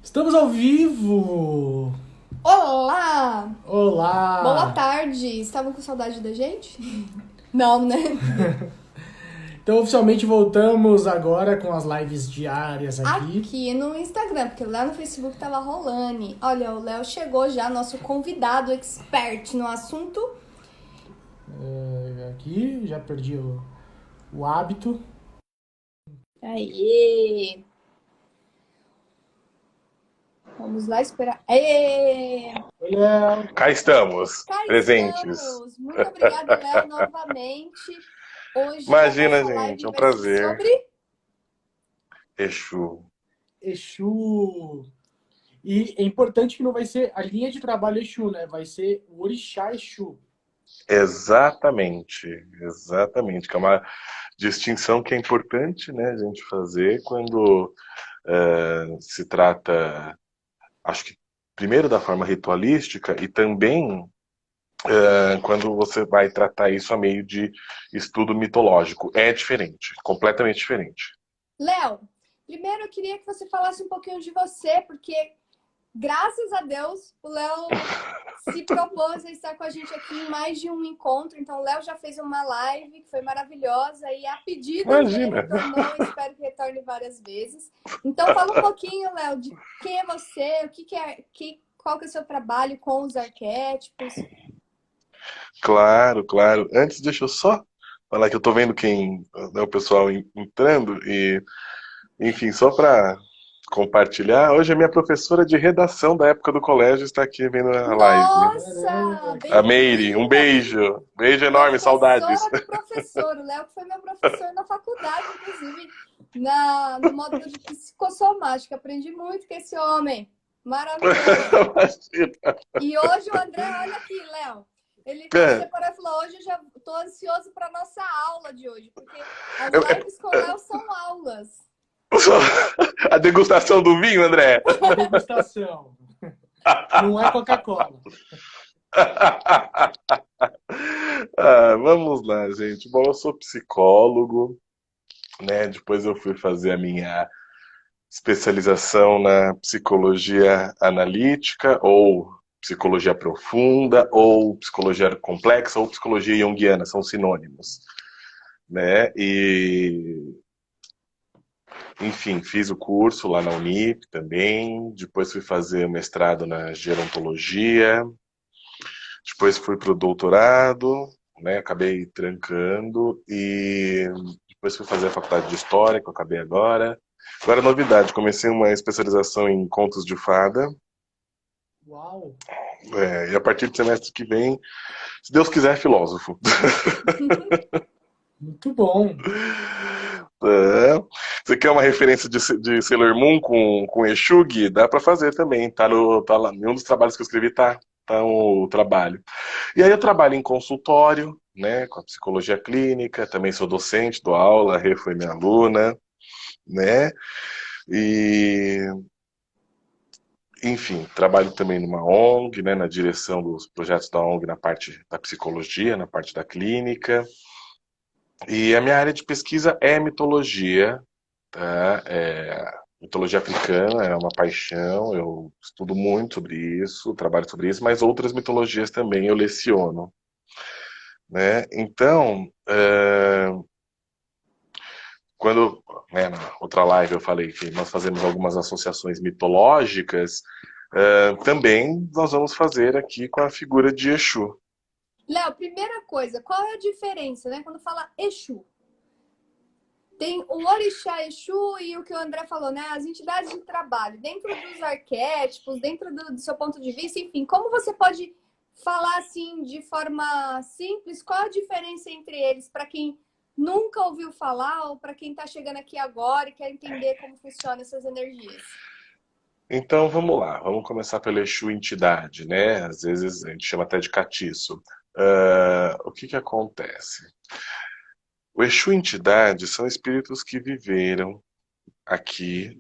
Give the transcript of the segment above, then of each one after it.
Estamos ao vivo! Olá! Boa Olá! tarde! Estavam com saudade da gente? Não, né? Então, oficialmente voltamos agora com as lives diárias aqui. Aqui no Instagram, porque lá no Facebook tava rolando. Olha, o Léo chegou já, nosso convidado expert no assunto. Aqui, já perdi o hábito. Aê! Vamos lá esperar. Aê! Oi, Léo! Cá estamos, Cá presentes. estamos! Muito obrigada, Léo, novamente. Hoje a Imagina, nossa gente, live é um vai ser prazer. sobre... Exu. Exu. E é importante que não vai ser a linha de trabalho Exu, né? Vai ser o Orixá Exu. Exatamente, exatamente. Que é uma distinção que é importante, né, a gente fazer quando se trata, acho que primeiro da forma ritualística e também quando você vai tratar isso a meio de estudo mitológico. É diferente, completamente diferente. Léo, primeiro eu queria que você falasse um pouquinho de você, porque graças a Deus o Léo se propôs a estar com a gente aqui em mais de um encontro. Então o Léo já fez uma live que foi maravilhosa e a pedido ele Imagina. retornou e espero que retorne várias vezes. Então fala um pouquinho, Léo, de quem é você, qual que é o seu trabalho com os arquétipos. Claro, claro. Antes, deixa eu só falar que eu tô vendo né, o pessoal entrando e, enfim, só para compartilhar, hoje a minha professora de redação da época do colégio está aqui vendo a live. Nossa, A Meire, um bem-vinda! beijo. Beijo enorme, saudades. Professora do professor. O Léo que foi meu professor na faculdade, inclusive, no módulo de psicossomática. Aprendi muito com esse homem. Maravilhoso. Imagina. E hoje o André, olha aqui, Léo. Ele É, separou e falou, hoje eu já estou ansioso para nossa aula de hoje, porque as é, lives com o Léo são aulas. a degustação do vinho, André. A degustação. Não é Coca-Cola. Vamos lá, gente. Bom, eu sou psicólogo, né? Depois eu fui fazer a minha especialização na psicologia analítica, ou psicologia profunda, ou psicologia complexa, ou psicologia junguiana, são sinônimos, né? E, enfim, fiz o curso lá na Unip também, depois fui fazer o mestrado na gerontologia, depois fui para o doutorado, né? Acabei trancando, e depois fui fazer a faculdade de História, que eu acabei agora. Agora, novidade, comecei uma especialização em contos de fada. Uau! E a partir do semestre que vem, se Deus quiser, filósofo. Muito bom. É. Você quer uma referência de Sailor Moon com Exu, Gui? Dá pra fazer também. Tá lá. Em um dos trabalhos que eu escrevi tá o trabalho. E aí eu trabalho em consultório, né, com a psicologia clínica, também sou docente, dou aula, a Rê foi minha aluna, né? E enfim, trabalho também numa ONG, né, na direção dos projetos da ONG na parte da psicologia, na parte da clínica. E a minha área de pesquisa é mitologia, tá? Mitologia africana é uma paixão, eu estudo muito sobre isso, trabalho sobre isso, mas outras mitologias também eu leciono, né? Então, quando, né, na outra live eu falei que nós fazemos algumas associações mitológicas, também nós vamos fazer aqui com a figura de Exu. Léo, primeira coisa, qual é a diferença, né? Quando fala Exu. Tem o Orixá Exu e o que o André falou, né? As entidades de trabalho, dentro dos arquétipos, dentro do seu ponto de vista, enfim, como você pode falar assim de forma simples, qual a diferença entre eles para quem nunca ouviu falar ou para quem está chegando aqui agora e quer entender como funcionam essas energias? Então vamos lá, vamos começar pelo Exu entidade, né? Às vezes a gente chama até de catiço. O que que acontece? O Exu entidade são espíritos que viveram aqui,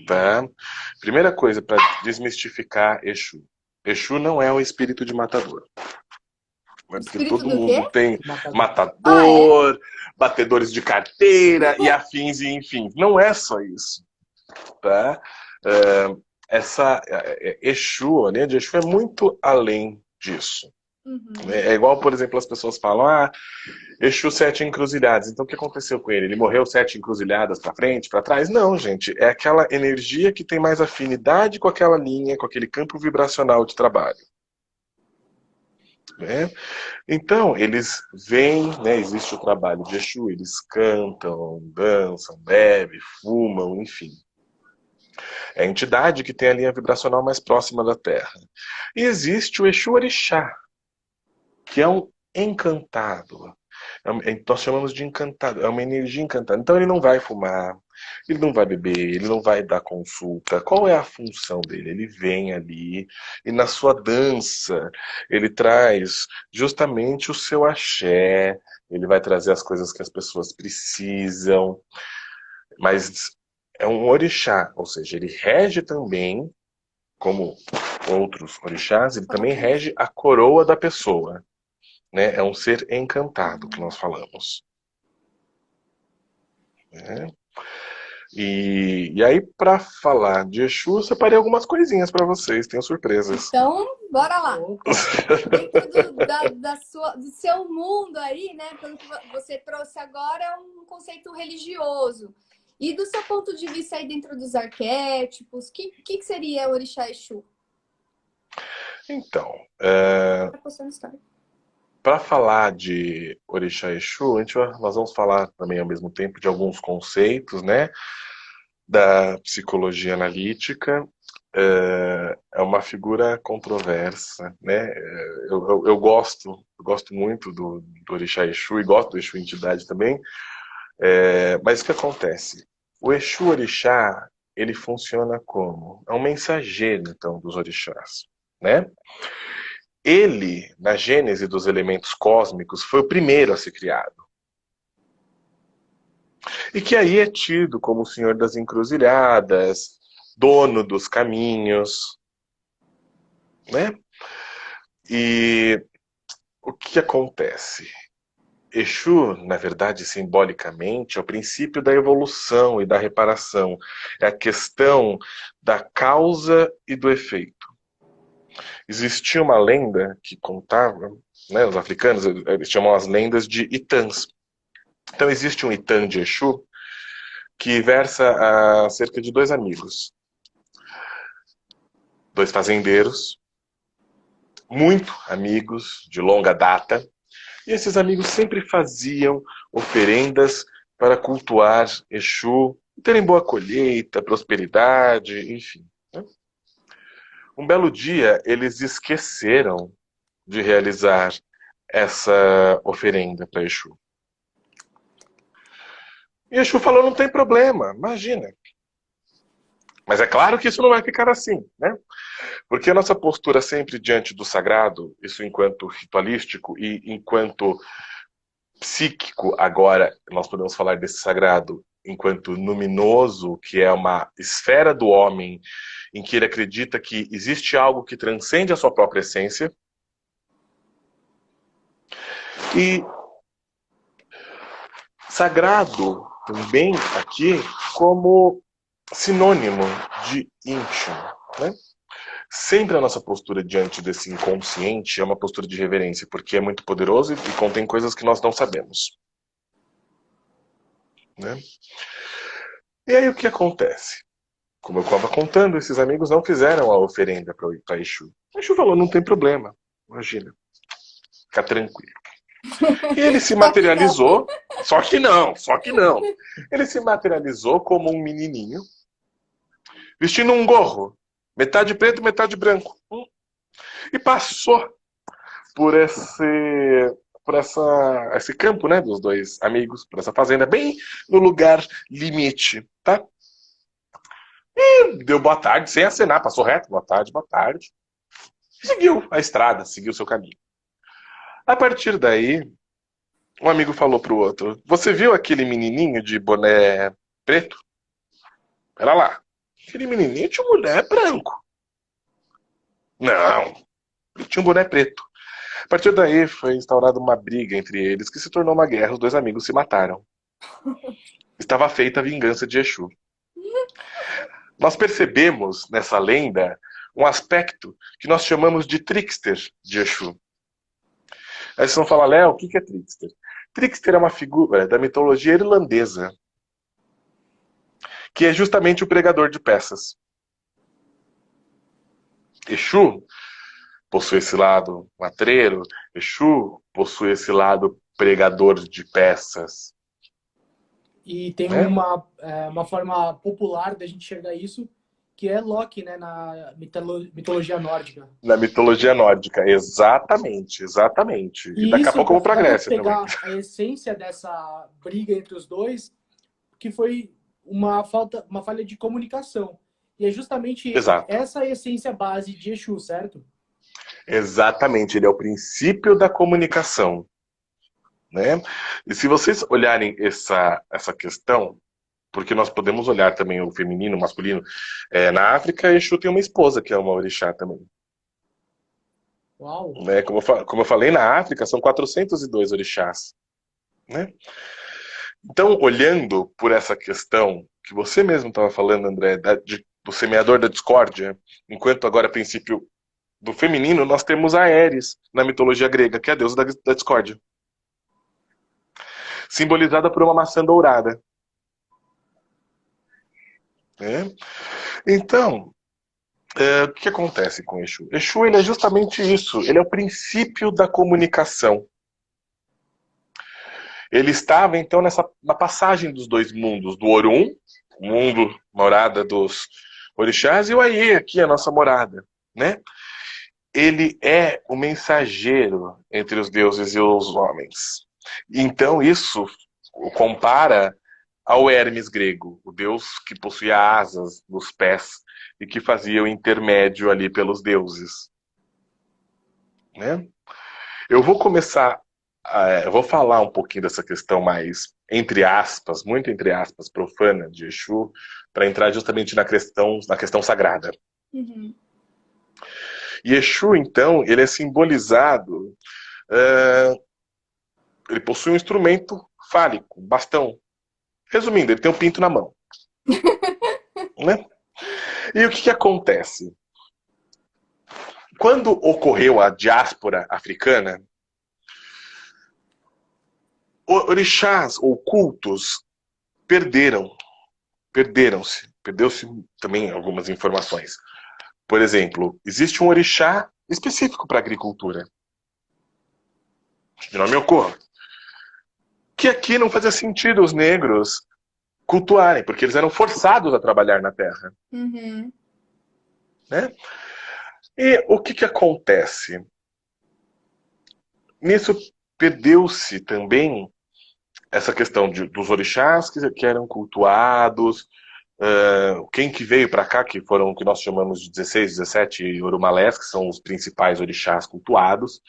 tá? Primeira coisa para desmistificar Exu. Exu não é um espírito de matador. O É porque espírito todo do quê? mundo tem Matador. Ah, é? matador, batedores de carteira e afins e enfim. Não é só isso, tá? Exu, a linha de Exu é muito além disso. Uhum. É igual, por exemplo, as pessoas falam, Exu sete encruzilhadas. Então o que aconteceu com ele? Ele morreu sete encruzilhadas para frente, para trás? Não, gente. É aquela energia que tem mais afinidade com aquela linha, com aquele campo vibracional de trabalho. Né? Então, eles vêm, né, existe o trabalho de Exu, eles cantam, dançam, bebem, fumam, enfim. É a entidade que tem a linha vibracional mais próxima da Terra. E existe o Exu Orixá, que é um encantado. Nós chamamos de encantado, é uma energia encantada. Então ele não vai fumar, ele não vai beber, ele não vai dar consulta. Qual é a função dele? Ele vem ali e na sua dança ele traz justamente o seu axé, ele vai trazer as coisas que as pessoas precisam, mas é um orixá, ou seja, ele rege também, como outros orixás, ele também rege a coroa da pessoa. Né? É um ser encantado que nós falamos. Né? E aí, para falar de Exu, eu separei algumas coisinhas para vocês, tenho surpresas. Então, bora lá. Opa. Dentro do seu mundo aí, né? Pelo que você trouxe agora, é um conceito religioso. E do seu ponto de vista aí dentro dos arquétipos, o que seria o Orixá Exu? Então, Tá postando história. para falar de Orixá Exu, nós vamos falar também ao mesmo tempo de alguns conceitos, né? Da psicologia analítica. É uma figura controversa, né? Eu gosto muito do Orixá Exu e gosto do Exu Entidade também. Mas o que acontece? O Exu Orixá, ele funciona como? É um mensageiro, então, dos orixás, né? Ele, na gênese dos elementos cósmicos, foi o primeiro a ser criado. E que aí é tido como o senhor das encruzilhadas, dono dos caminhos, né? E o que acontece? Exu, na verdade, simbolicamente, é o princípio da evolução e da reparação. É a questão da causa e do efeito. Existia uma lenda que contava, né, os africanos eles chamam as lendas de Itãs. Então existe um Itã de Exu que versa acerca de dois amigos. Dois fazendeiros, muito amigos, de longa data. E esses amigos sempre faziam oferendas para cultuar Exu, terem boa colheita, prosperidade, enfim. Né? Um belo dia, eles esqueceram de realizar essa oferenda para Exu. E Exu falou, não tem problema, imagina. Mas é claro que isso não vai ficar assim, né? Porque a nossa postura sempre diante do sagrado, isso enquanto ritualístico e enquanto psíquico, agora nós podemos falar desse sagrado enquanto luminoso, que é uma esfera do homem em que ele acredita que existe algo que transcende a sua própria essência. E sagrado também aqui como sinônimo de íntimo, né? Sempre a nossa postura diante desse inconsciente é uma postura de reverência, porque é muito poderoso e contém coisas que nós não sabemos. Né? E aí o que acontece? Como eu estava contando, esses amigos não fizeram a oferenda para Exu. Exu falou, não tem problema, imagina, fica tranquilo. E ele se materializou, só que não. Ele se materializou como um menininho, vestindo um gorro, metade preto, metade branco. E passou por esse campo, né, dos dois amigos, por essa fazenda, bem no lugar limite, tá? E deu boa tarde, sem acenar, passou reto, boa tarde. Seguiu a estrada, seguiu o seu caminho. A partir daí, um amigo falou pro outro, você viu aquele menininho de boné preto? Pera lá, aquele menininho tinha um boné branco. Não, ele tinha um boné preto. A partir daí foi instaurada uma briga entre eles que se tornou uma guerra, os dois amigos se mataram. Estava feita a vingança de Exu. nós percebemos nessa lenda um aspecto que nós chamamos de trickster de Exu. Aí vocês vão falar, Léo, o que é trickster? Trickster é uma figura da mitologia irlandesa, que é justamente o pregador de peças. Exu possui esse lado matreiro, Exu possui esse lado pregador de peças. E tem uma forma popular da gente enxergar isso, que é Loki, né, na mitologia nórdica. Na mitologia nórdica, exatamente, exatamente. E daqui a pouco eu vou pra Grécia também. Dá pra pegar a essência dessa briga entre os dois, que foi uma falha de comunicação. E é justamente essa essência base de Exu, certo? Exatamente, ele é o princípio da comunicação. Né? E se vocês olharem essa questão, porque nós podemos olhar também o feminino, o masculino, na África, Exu tem uma esposa que é uma orixá também. Uau! Né? Como eu falei, na África são 402 orixás. Né? Então, olhando por essa questão que você mesmo estava falando, André, do semeador da discórdia, enquanto agora, a princípio do feminino, nós temos a Ares na mitologia grega, que é a deusa da discórdia. Simbolizada por uma maçã dourada. Então, o que acontece com Exu? Exu ele é justamente isso, ele é o princípio da comunicação. Ele estava, então, na passagem dos dois mundos, do Orum, o mundo, morada dos orixás, e o Aie, aqui, a nossa morada. Né? Ele é o mensageiro entre os deuses e os homens. Então, isso o compara ao Hermes grego, o deus que possuía asas nos pés e que fazia o intermédio ali pelos deuses. Né? Eu vou começar, eu vou falar um pouquinho dessa questão mais, entre aspas, muito entre aspas, profana de Exu, para entrar justamente na questão sagrada. Uhum. E Exu, então, ele é simbolizado, ele possui um instrumento fálico, um bastão. Resumindo, ele tem um pinto na mão. Né? E o que acontece? Quando ocorreu a diáspora africana, orixás ou cultos perdeu-se também algumas informações. Por exemplo, existe um orixá específico para a agricultura, de nome Ocorro, que aqui não fazia sentido os negros cultuarem, porque eles eram forçados a trabalhar na terra. Uhum. Né? E o que acontece? Nisso perdeu-se também essa questão dos orixás que eram cultuados, quem que veio para cá, que foram o que nós chamamos de 16, 17 Orumalés, que são os principais orixás cultuados,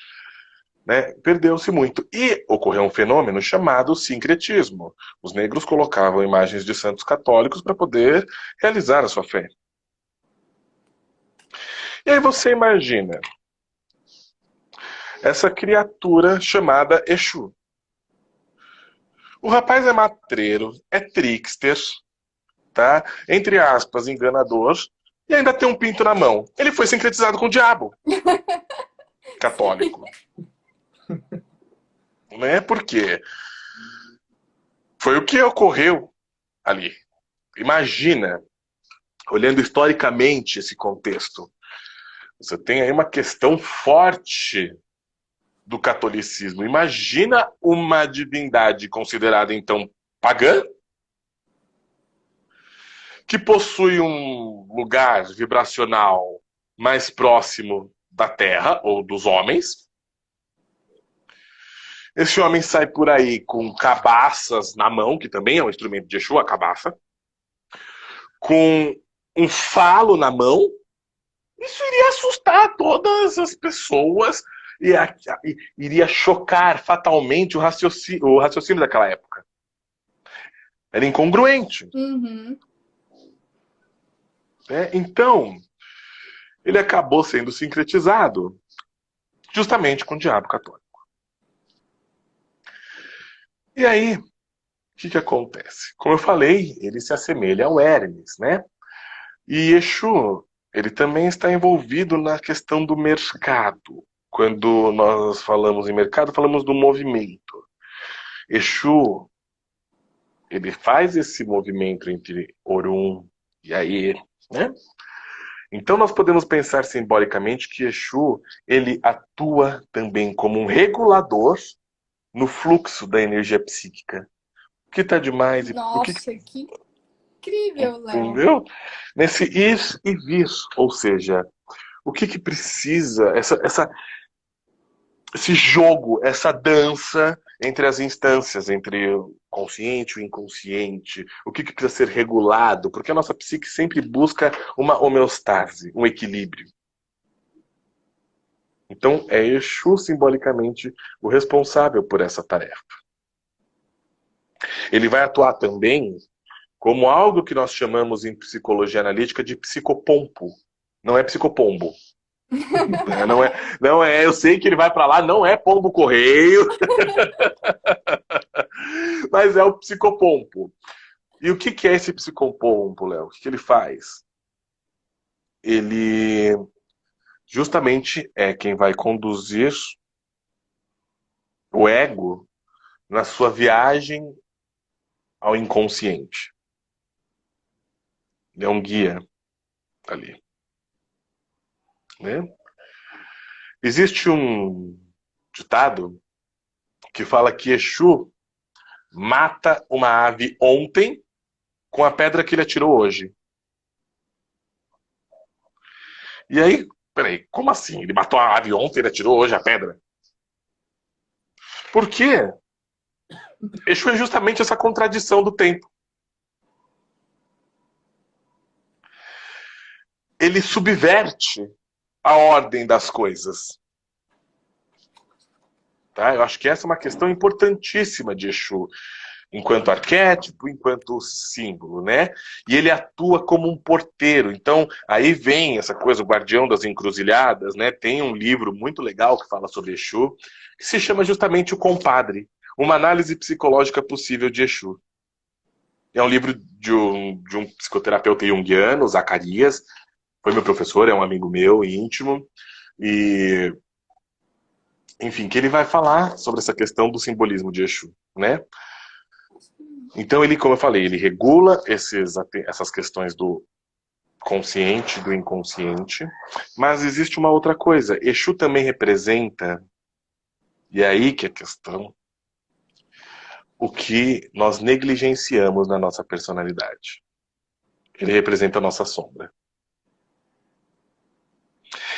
né? Perdeu-se muito. E ocorreu um fenômeno chamado sincretismo. Os negros colocavam imagens de santos católicos para poder realizar a sua fé. E aí você imagina essa criatura chamada Exu. O rapaz é matreiro, é trickster, tá? Entre aspas, enganador, e ainda tem um pinto na mão. Ele foi sincretizado com o diabo. Católico. Né? Por quê? Foi o que ocorreu ali. Imagina, olhando historicamente esse contexto, você tem aí uma questão forte do catolicismo. Imagina uma divindade considerada, então, pagã, que possui um lugar vibracional mais próximo da terra ou dos homens. Esse homem sai por aí com cabaças na mão, que também é um instrumento de Exu, a cabaça, com um falo na mão. Isso iria assustar todas as pessoas e iria chocar fatalmente o raciocínio daquela época. Era incongruente. Uhum. Então, ele acabou sendo sincretizado justamente com o diabo católico. E aí, o que acontece? Como eu falei, ele se assemelha ao Hermes, né? E Exu, ele também está envolvido na questão do mercado. Quando nós falamos em mercado, falamos do movimento. Exu, ele faz esse movimento entre Orum e Aê, né? Então nós podemos pensar simbolicamente que Exu, ele atua também como um regulador no fluxo da energia psíquica. O que está demais? Nossa, que incrível, Léo. Entendeu? Nesse ir e vir, ou seja, o que precisa, esse jogo, essa dança entre as instâncias, entre o consciente e o inconsciente, o que precisa ser regulado, porque a nossa psique sempre busca uma homeostase, um equilíbrio. Então, é Exu simbolicamente o responsável por essa tarefa. Ele vai atuar também como algo que nós chamamos em psicologia analítica de psicopompo. Não é psicopombo. Não é, eu sei que ele vai para lá, não é pombo correio, mas é o psicopompo. E o que é esse psicopompo, Léo? O que ele faz? Ele justamente é quem vai conduzir o ego na sua viagem ao inconsciente. Ele é um guia ali. Né? Existe um ditado que fala que Exu mata uma ave ontem com a pedra que ele atirou hoje. E aí, peraí, como assim? Ele matou a ave ontem e ele atirou hoje a pedra? Por quê? Exu é justamente essa contradição do tempo. Ele subverte a ordem das coisas. Tá? Eu acho que essa é uma questão importantíssima de Exu, enquanto arquétipo, enquanto símbolo, né? E ele atua como um porteiro. Então, aí vem essa coisa, o Guardião das Encruzilhadas, né? Tem um livro muito legal que fala sobre Exu, que se chama justamente O Compadre, uma análise psicológica possível de Exu. É um livro de um psicoterapeuta junguiano, Zacarias, foi meu professor, é um amigo meu, íntimo, e enfim, que ele vai falar sobre essa questão do simbolismo de Exu, né? Então ele, como eu falei, ele regula essas questões do consciente, do inconsciente, mas existe uma outra coisa. Exu também representa, e é aí que é a questão, o que nós negligenciamos na nossa personalidade. Ele representa a nossa sombra.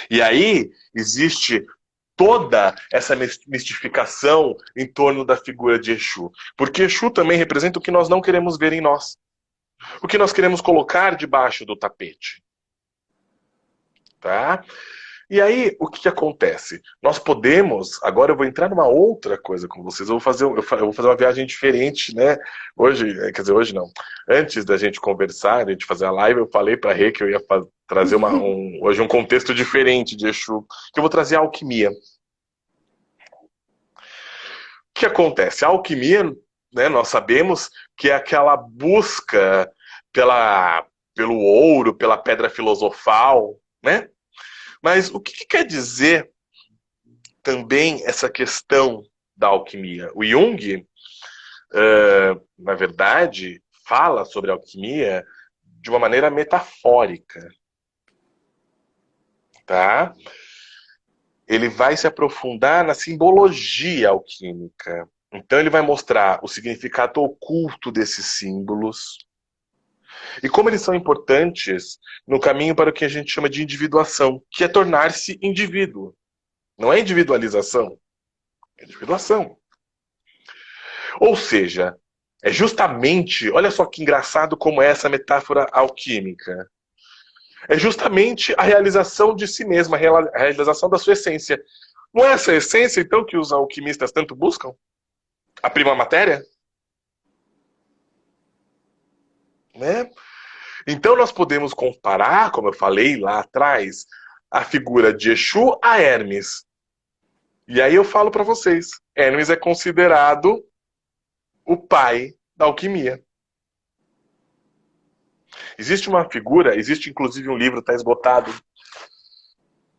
E aí existe toda essa mistificação em torno da figura de Exu. Porque Exu também representa o que nós não queremos ver em nós. O que nós queremos colocar debaixo do tapete. Tá? E aí, o que acontece? Nós podemos... Agora eu vou entrar numa outra coisa com vocês. Eu vou fazer uma viagem diferente, né? Hoje, quer dizer, hoje não. Antes da gente conversar, da gente fazer a live, eu falei pra Rê que eu ia trazer hoje um contexto diferente de Exu. Que eu vou trazer a alquimia. O que acontece? A alquimia, né, nós sabemos que é aquela busca pelo ouro, pela pedra filosofal, né? Mas o que quer dizer também essa questão da alquimia? O Jung, na verdade, fala sobre a alquimia de uma maneira metafórica. Tá? Ele vai se aprofundar na simbologia alquímica. Então ele vai mostrar o significado oculto desses símbolos e como eles são importantes no caminho para o que a gente chama de individuação, que é tornar-se indivíduo. Não é individualização, é individuação. Ou seja, é justamente, olha só que engraçado como é essa metáfora alquímica. É justamente a realização de si mesmo, a realização da sua essência. Não é essa essência, então, que os alquimistas tanto buscam? A prima matéria? Né? Então nós podemos comparar, como eu falei lá atrás, a figura de Exu a Hermes. E aí eu falo para vocês, Hermes é considerado o pai da alquimia. Existe uma figura, existe inclusive um livro, está esgotado,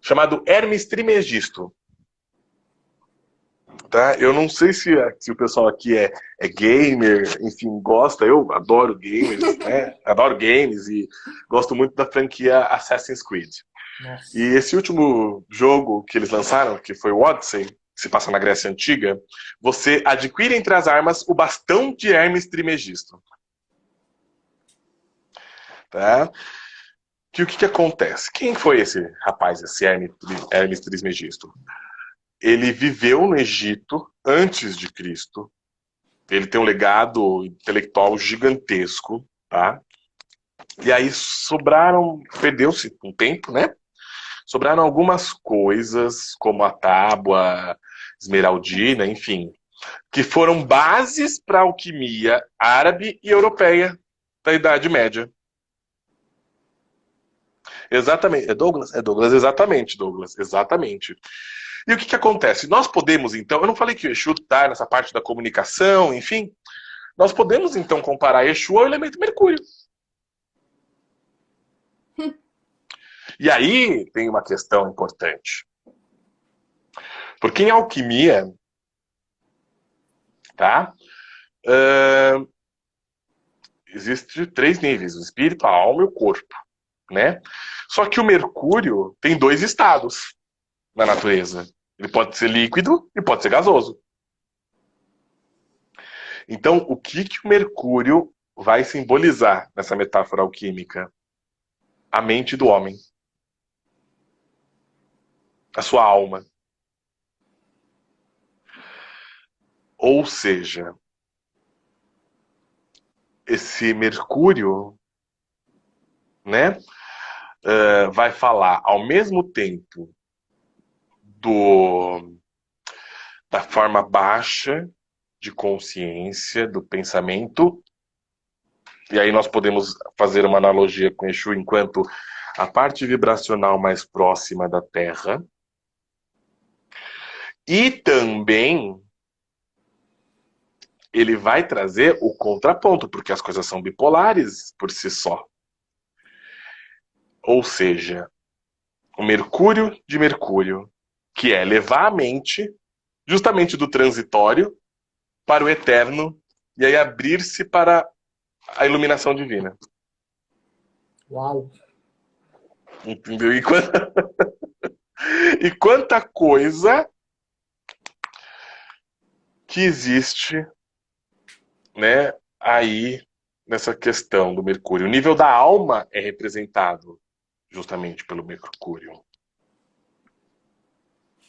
chamado Hermes Trismegisto. Tá? Eu não sei se o pessoal aqui é gamer, enfim, gosta. Eu adoro gamers, né? Adoro games e gosto muito da franquia Assassin's Creed. Nossa. E esse último jogo que eles lançaram, que foi o Odyssey, que se passa na Grécia Antiga, você adquire entre as armas o bastão de Hermes Trismegisto. Tá? Que o que acontece? Quem foi esse rapaz, esse Hermes Trismegisto? Ele viveu no Egito antes de Cristo. Ele tem um legado intelectual gigantesco, tá? E aí perdeu-se um tempo, né? Sobraram algumas coisas, como a tábua esmeraldina, enfim, que foram bases para a alquimia árabe e europeia da Idade Média. Exatamente. É Douglas? É Douglas, exatamente, Douglas. Exatamente. E o que acontece? Nós podemos, então, eu não falei que o Exu está nessa parte da comunicação, enfim, nós podemos, então, comparar Exu ao elemento Mercúrio. E aí tem uma questão importante. Porque em alquimia, tá? Existe 3 níveis, o espírito, a alma e o corpo, né? Só que o Mercúrio tem 2 estados na natureza. Ele pode ser líquido e pode ser gasoso. Então, o que o Mercúrio vai simbolizar nessa metáfora alquímica? A mente do homem. A sua alma. Ou seja, esse Mercúrio, né, vai falar ao mesmo tempo da forma baixa de consciência, do pensamento. E aí nós podemos fazer uma analogia com Exu enquanto a parte vibracional mais próxima da Terra. E também ele vai trazer o contraponto, porque as coisas são bipolares por si só. Ou seja, o Mercúrio de Mercúrio, que é levar a mente justamente do transitório para o eterno e aí abrir-se para a iluminação divina. Uau! Entendeu? E quanta coisa que existe, né, aí nessa questão do Mercúrio. O nível da alma é representado justamente pelo Mercúrio.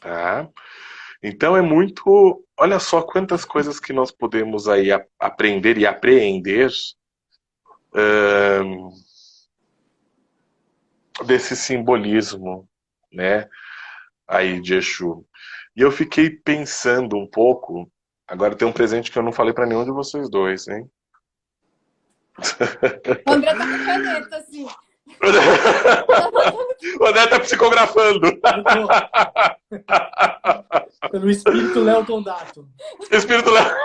Tá? Então é muito... Olha só quantas coisas que nós podemos aí aprender e apreender desse simbolismo, né, aí de Exu. E eu fiquei pensando um pouco... Agora tem um presente que eu não falei para nenhum de vocês dois, hein? O André tá com caneta, assim. O André tá psicografando. Pelo espírito Léo Tondato. Espírito Léo.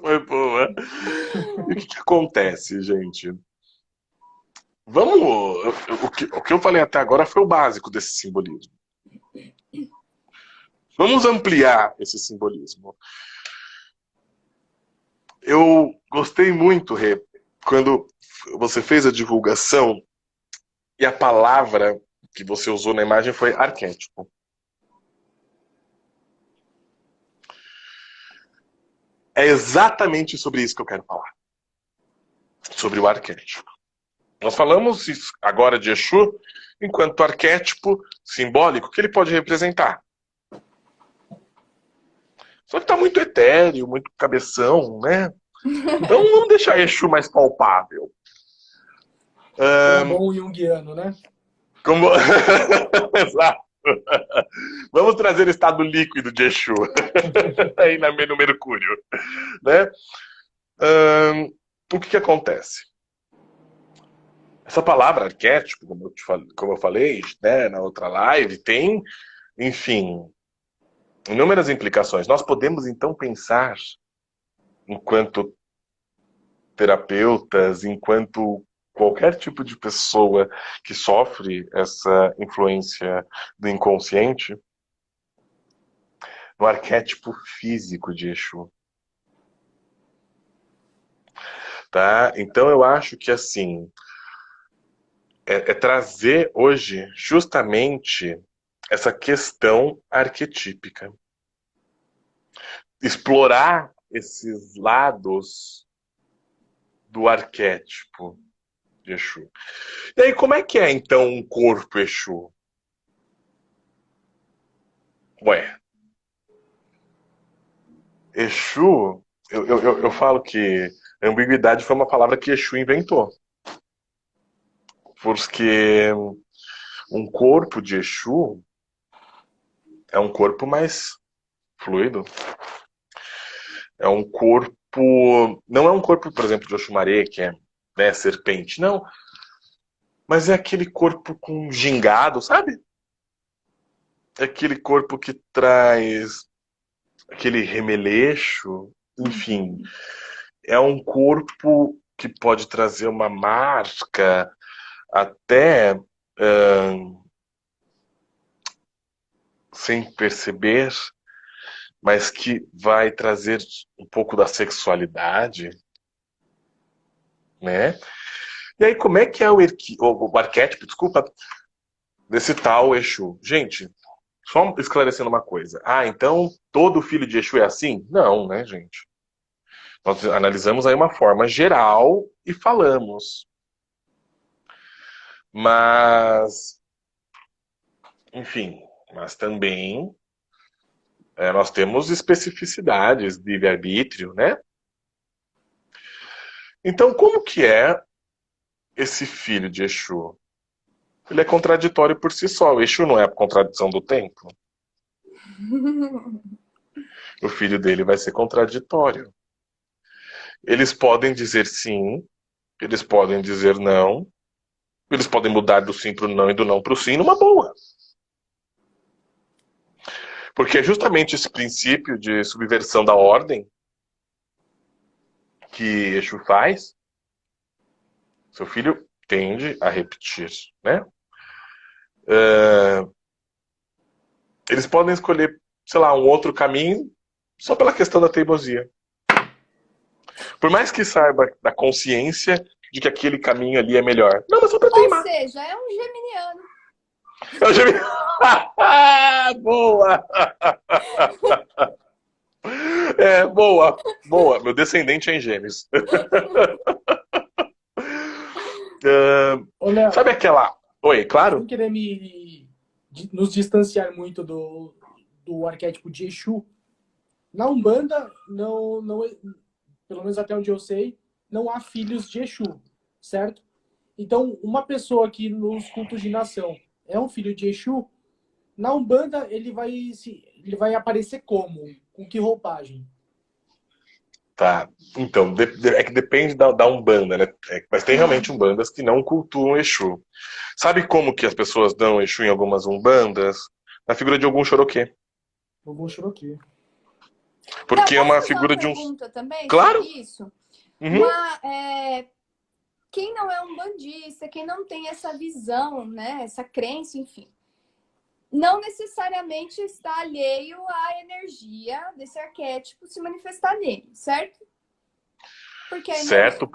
Foi boa. E o que acontece, gente? O que eu falei até agora foi o básico desse simbolismo. Vamos ampliar esse simbolismo. Eu gostei muito, Rê, quando você fez a divulgação e a palavra que você usou na imagem foi arquétipo. É exatamente sobre isso que eu quero falar. Sobre o arquétipo. Nós falamos agora de Exu enquanto arquétipo simbólico que ele pode representar. Só que tá muito etéreo, muito cabeção, né? Então vamos deixar Exu mais palpável. Como um junguiano, né? Como... Exato. Vamos trazer o estado líquido de Exu. Aí no Mercúrio. Né? O que acontece? Essa palavra arquétipo, como eu falei, né, na outra live, tem, enfim, inúmeras implicações. Nós podemos, então, pensar, enquanto terapeutas, enquanto qualquer tipo de pessoa que sofre essa influência do inconsciente, no arquétipo físico de Exu. Tá? Então eu acho que assim é trazer hoje justamente essa questão arquetípica. Explorar esses lados do arquétipo de Exu. E aí, como é que é então um corpo Exu? Ué, Exu, eu falo que ambiguidade foi uma palavra que Exu inventou. Porque um corpo de Exu é um corpo mais fluido. É um corpo... Não é um corpo, por exemplo, de Oxumaré, que é, né, serpente. Não. Mas é aquele corpo com gingado, sabe? É aquele corpo que traz aquele remeleixo. Enfim, é um corpo que pode trazer uma marca até sem perceber, mas que vai trazer um pouco da sexualidade, né? E aí, como é que é o arquétipo, desculpa, desse tal Exu? Gente, só esclarecendo uma coisa. Ah, então todo filho de Exu é assim? Não, né, gente? Nós analisamos aí uma forma geral e falamos. Mas, enfim, mas também nós temos especificidades de livre-arbítrio, né? Então, como que é esse filho de Exu? Ele é contraditório por si só. O Exu não é a contradição do tempo. O filho dele vai ser contraditório. Eles podem dizer sim, eles podem dizer não, eles podem mudar do sim para o não e do não para o sim numa boa. Porque é justamente esse princípio de subversão da ordem que Exu faz, seu filho tende a repetir, né? Eles podem escolher, sei lá, um outro caminho só pela questão da teimosia. Por mais que saiba da consciência de que aquele caminho ali é melhor. Não, mas só pra teimar. Ou seja, é um geminiano. É um geminiano. Boa! Boa, boa. Meu descendente é em Gêmeos. Sabe aquela... Oi, claro? Sem querer nos distanciar muito do arquétipo de Exu, na Umbanda, pelo menos até onde eu sei, não há filhos de Exu, certo? Então, uma pessoa que nos cultos de nação é um filho de Exu, na Umbanda ele vai aparecer como? Com que roupagem? Tá, então, é que depende da Umbanda, né? Mas tem realmente Umbandas que não cultuam Exu. Sabe como que as pessoas dão Exu em algumas Umbandas? Na figura de algum Xoroquê. Algum Xoroquê. Porque é uma figura de um... pergunta também claro. sobre isso? Uhum. Quem não é um bandista, quem não tem essa visão, né, essa crença, enfim, não necessariamente está alheio à energia desse arquétipo se manifestar nele, certo? Porque certo.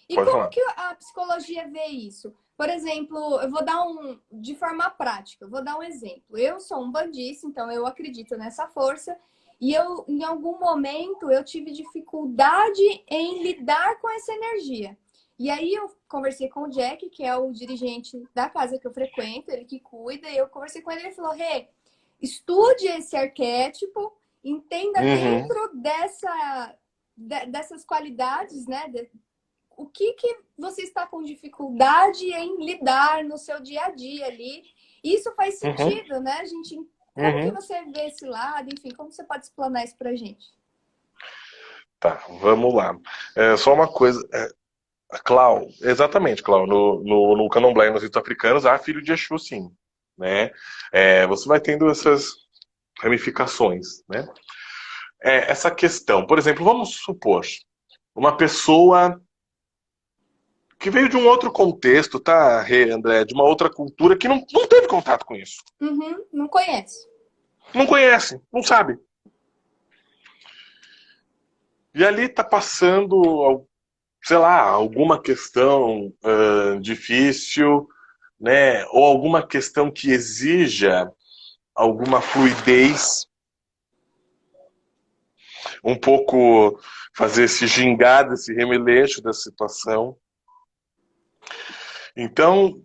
E como que a psicologia vê isso? Por exemplo, eu vou dar de forma prática, eu vou dar um exemplo. Eu sou um bandista, então eu acredito nessa força, e em algum momento, eu tive dificuldade em lidar com essa energia. E aí eu conversei com o Jack, que é o dirigente da casa que eu frequento, ele que cuida, e eu conversei com ele e ele falou, estude esse arquétipo, entenda dentro dessas qualidades, né? O que você está com dificuldade em lidar no seu dia a dia ali. Isso faz sentido, né, gente? Como que você vê esse lado? Enfim, como você pode explanar isso pra gente? Tá, vamos lá. Só uma coisa... Clau, exatamente, Clau. No Candomblé e nos ritos africanos há filho de Exu, sim. Né? Você vai tendo essas ramificações. Né? Essa questão, por exemplo, vamos supor, uma pessoa que veio de um outro contexto, tá, André? De uma outra cultura que não teve contato com isso. Uhum, não conhece. Não conhece, não sabe. E ali tá passando, sei lá, alguma questão difícil, né? Ou alguma questão que exija alguma fluidez, um pouco fazer esse gingado, esse remeleixo da situação. Então,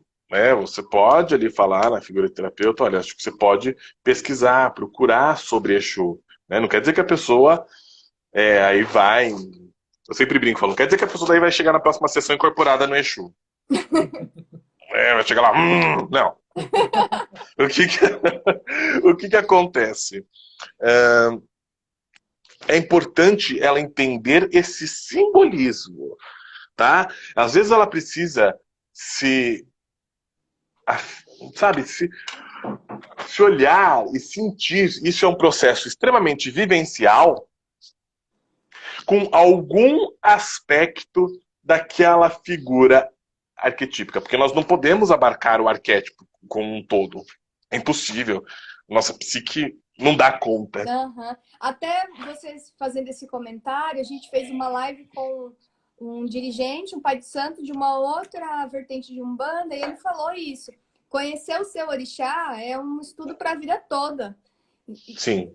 você pode ali falar na figura de terapeuta, olha, acho que você pode pesquisar, procurar sobre Exu. Né? Não quer dizer que a pessoa aí vai... Eu sempre brinco, falo, não quer dizer que a pessoa daí vai chegar na próxima sessão incorporada no Exu. Vai chegar lá, não. O que acontece? É importante ela entender esse simbolismo, tá? Às vezes ela precisa sabe, se olhar e sentir. Isso é um processo extremamente vivencial com algum aspecto daquela figura arquetípica, porque nós não podemos abarcar o arquétipo como um todo. É impossível. Nossa psique não dá conta. Uhum. Até vocês fazendo esse comentário, a gente fez uma live com um dirigente, um pai de santo de uma outra vertente de Umbanda, e ele falou isso. Conhecer o seu orixá é um estudo para a vida toda. Sim.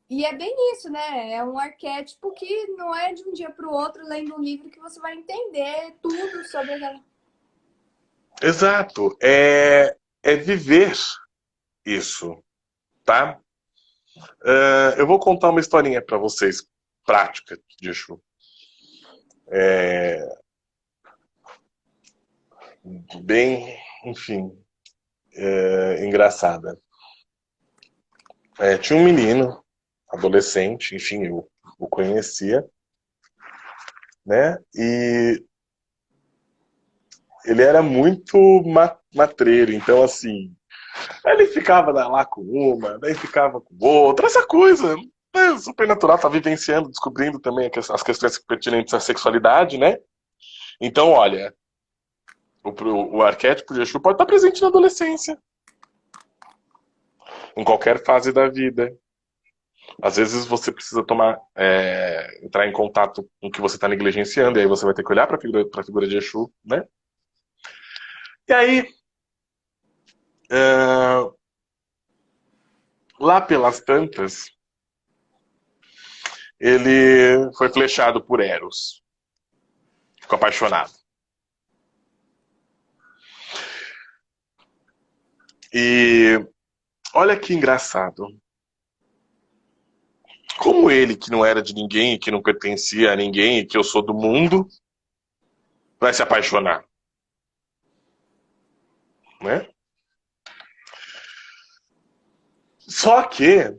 E é bem isso, né? É um arquétipo que não é de um dia para o outro, lendo um livro, que você vai entender tudo sobre aquela... Exato. É viver isso, tá? Eu vou contar uma historinha para vocês, prática de Exu. Bem, enfim, engraçada. Tinha um menino, adolescente, enfim, eu o conhecia, né? E ele era muito matreiro, então assim, ele ficava lá com uma, daí ficava com outra, essa coisa, né, super natural, tá vivenciando, descobrindo também as questões pertinentes à sexualidade, né? Então, olha, o arquétipo de Exu pode estar presente na adolescência, em qualquer fase da vida. Às vezes você precisa entrar em contato com o que você está negligenciando, e aí você vai ter que olhar para a figura de Exu, né? E aí, lá pelas tantas, ele foi flechado por Eros. Ficou apaixonado. E olha que engraçado. Como ele, que não era de ninguém, que não pertencia a ninguém, e que eu sou do mundo, vai se apaixonar? Né? Só que,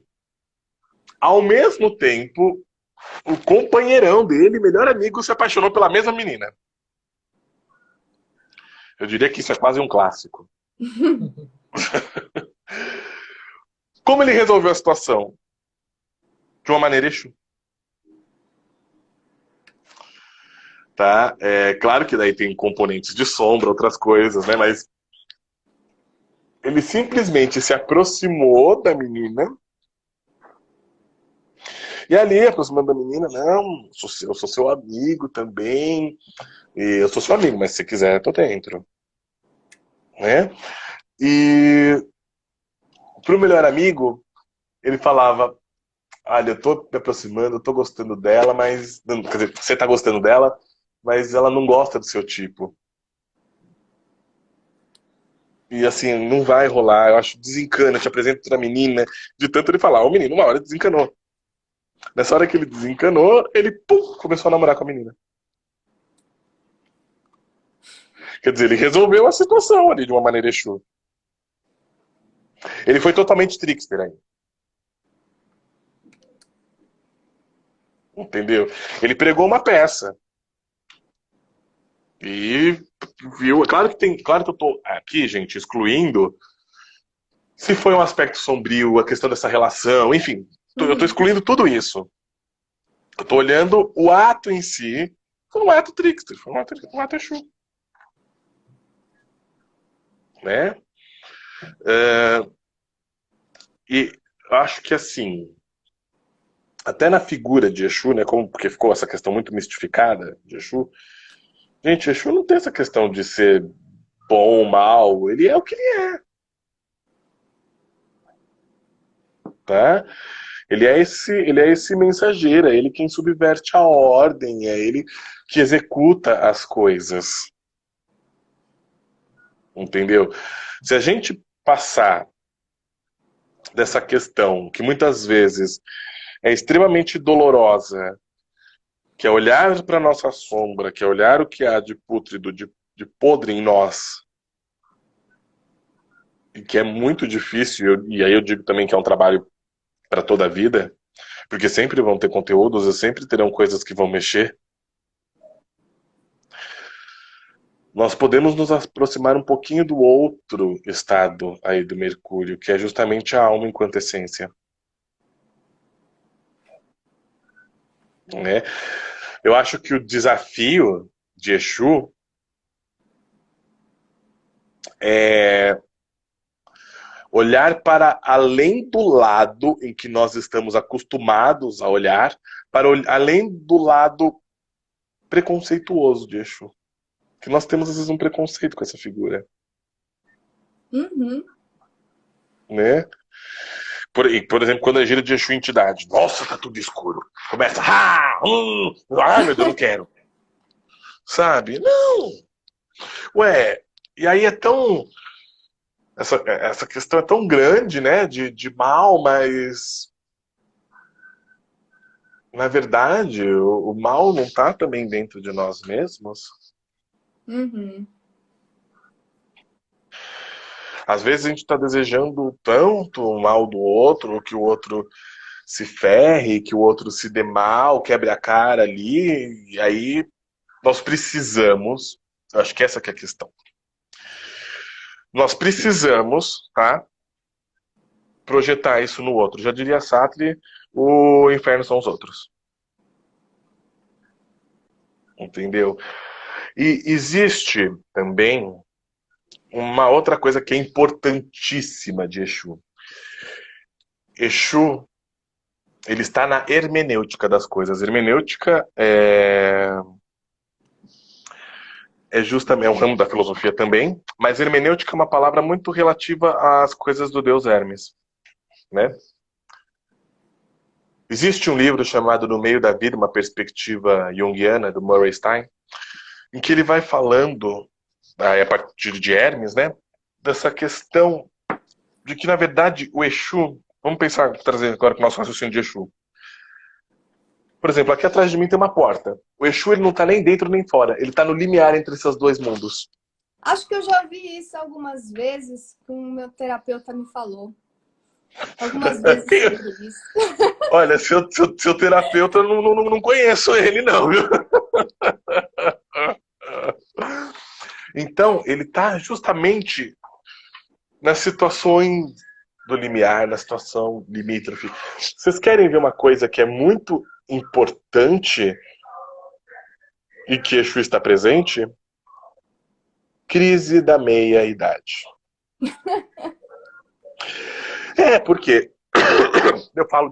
ao mesmo tempo, o companheirão dele, melhor amigo, se apaixonou pela mesma menina. Eu diria que isso é quase um clássico. Como ele resolveu a situação? De uma maneira Exu. Tá? Claro que daí tem componentes de sombra, outras coisas, né? Mas ele simplesmente se aproximou da menina. E ali, aproximando da menina, não, eu sou seu amigo também. E eu sou seu amigo, mas se você quiser, eu tô dentro. Né? E pro melhor amigo, ele falava, olha, eu tô me aproximando, eu tô gostando dela, mas... Quer dizer, você tá gostando dela, mas ela não gosta do seu tipo. E assim, não vai rolar, eu acho desencana, eu te apresento pra menina. De tanto ele falar, o menino uma hora desencanou. Nessa hora que ele desencanou, ele começou a namorar com a menina. Quer dizer, ele resolveu a situação ali de uma maneira Exu. Ele foi totalmente trickster aí. Entendeu? Ele pregou uma peça. E viu. Claro que eu tô aqui, gente, excluindo se foi um aspecto sombrio, a questão dessa relação, enfim. Eu tô excluindo tudo isso. Eu tô olhando o ato em si, Foi um ato trickster, foi um ato Exu. Né? E acho que assim, até na figura de Exu, né, porque ficou essa questão muito mistificada de Exu, gente, Exu não tem essa questão de ser bom ou mal, ele é o que ele é. Tá? Ele é esse mensageiro, é ele quem subverte a ordem, é ele que executa as coisas. Entendeu? Se a gente passar dessa questão, que muitas vezes é extremamente dolorosa, que é olhar para a nossa sombra, que é olhar o que há de pútrido, de podre em nós, e que é muito difícil, e aí eu digo também que é um trabalho para toda a vida, porque sempre vão ter conteúdos e sempre terão coisas que vão mexer. Nós podemos nos aproximar um pouquinho do outro estado aí do Mercúrio, que é justamente a alma enquanto essência. Né? Eu acho que o desafio de Exu é olhar para além do lado em que nós estamos acostumados a olhar, para além do lado preconceituoso de Exu. Que nós temos, às vezes, um preconceito com essa figura. Uhum. Né? Por exemplo, quando é gira de Exu entidade. Nossa, tá tudo escuro. Começa. Ai, meu Deus, não quero. Sabe? Não. Ué, e aí é tão. Essa questão é tão grande, né? De mal, mas. Na verdade, o mal não tá também dentro de nós mesmos. Uhum. Às vezes a gente está desejando tanto o mal do outro, que o outro se ferre, que o outro se dê mal, quebre a cara ali, e aí nós precisamos, eu acho que essa que é a questão. Nós precisamos, tá, projetar isso no outro. Já diria Sartre, o inferno são os outros. Entendeu? E existe também uma outra coisa que é importantíssima de Exu. Exu, ele está na hermenêutica das coisas. Hermenêutica é justamente, é um ramo da filosofia também, mas hermenêutica é uma palavra muito relativa às coisas do deus Hermes, né? Existe um livro chamado No Meio da Vida, uma perspectiva junguiana, do Murray Stein, em que ele vai falando, a partir de Hermes, né, dessa questão de que, na verdade, o Exu, vamos pensar, trazer agora para o nosso raciocínio de Exu. Por exemplo, aqui atrás de mim tem uma porta. O Exu, ele não está nem dentro nem fora, ele está no limiar entre esses dois mundos. Acho que eu já ouvi isso algumas vezes que o meu terapeuta me falou. Algumas vezes sobre isso. Olha, seu terapeuta, eu não conheço ele, não, viu? Então, ele está justamente nas situações do limiar, na situação limítrofe. Vocês querem ver uma coisa que é muito importante e que Exu está presente? Crise da meia-idade. Porque eu falo